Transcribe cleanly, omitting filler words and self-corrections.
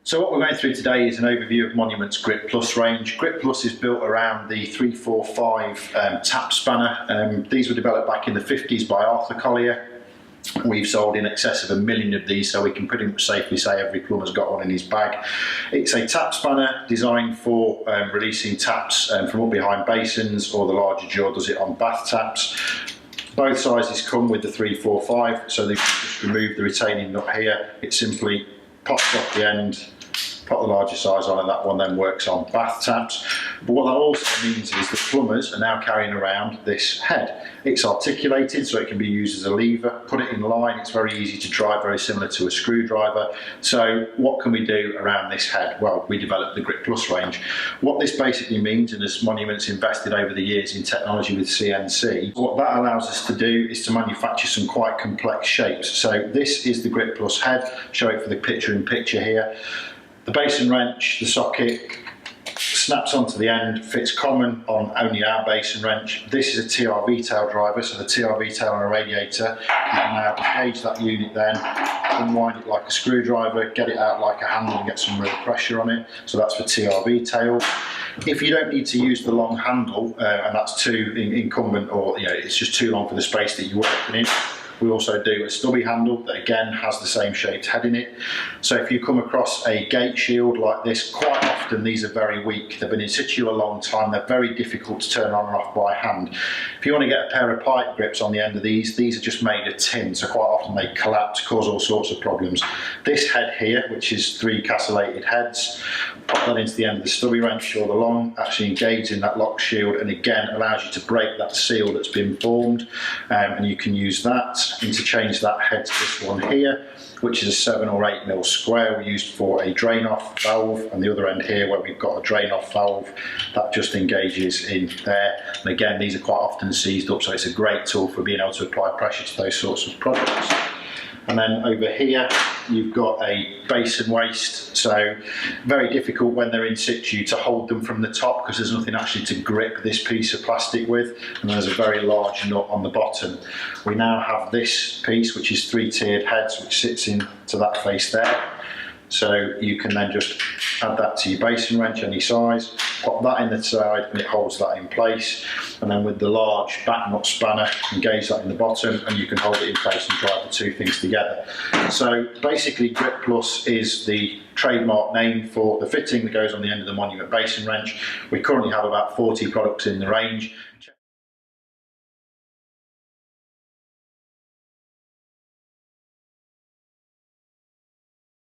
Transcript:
So what we're going through today is an overview of Monument's Grip Plus range. Grip Plus is built around the 345 tap spanner. These were developed back in the 50s by Arthur Collier. We've sold in excess of 1 million of these, so we can pretty much safely say every plumber's got one in his bag. It's a tap spanner designed for releasing taps from up behind basins, or the larger jaw does it on bath taps. Both sizes come with the 345, so they can just remove the retaining nut here. It simply pops off the end, put the larger size on, and that one then works on bath taps. But what that also means is that plumbers are now carrying around this head. It's articulated, so it can be used as a lever. Put it in line, it's very easy to drive, very similar to a screwdriver. So what can we do around this head? Well, we developed the Grip Plus range. What this basically means, and as Monument's invested over the years in technology with CNC, what that allows us to do is to manufacture some quite complex shapes. So this is the Grip Plus head. Show it for the picture-in-picture here. The Basin Wrench, the socket, snaps onto the end, fits common on only our Basin Wrench. This is a TRV tail driver, so the TRV tail on a radiator. You can now engage that unit then, unwind it like a screwdriver, get it out like a handle and get some real pressure on it. So that's for TRV tail. If you don't need to use the long handle, and that's too incumbent, or it's just too long for the space that you're working in, we also do a stubby handle that again has the same shaped head in it. So if you come across a gate shield like this, quite often these are very weak. They've been in situ a long time, they're very difficult to turn on and off by hand. If you want to get a pair of pipe grips on the end of these are just made of tin, so quite often they collapse, cause all sorts of problems. This head here, which is 3 castellated heads, pop that into the end of the stubby wrench or the long, actually engage in that lock shield, and again allows you to break that seal that's been formed, and you can use that, interchange that head to this one here, which is a 7 or 8 mil square. We used for a drain off valve, and the other end here where we've got a drain off valve that just engages in there. And again, these are quite often seized up, so it's a great tool for being able to apply pressure to those sorts of products. And then over here you've got a basin waist, so very difficult when they're in situ to hold them from the top because there's nothing actually to grip this piece of plastic with, and there's a very large nut on the bottom. We now have this piece which is 3 tiered heads which sits into that face there, so you can then just add that to your basin wrench any size, pop that in the side and it holds that in place, and then with the large back nut spanner engage that in the bottom and you can hold it in place and drive the 2 things together. So basically Grip Plus is the trademark name for the fitting that goes on the end of the Monument Basin Wrench. We currently have about 40 products in the range.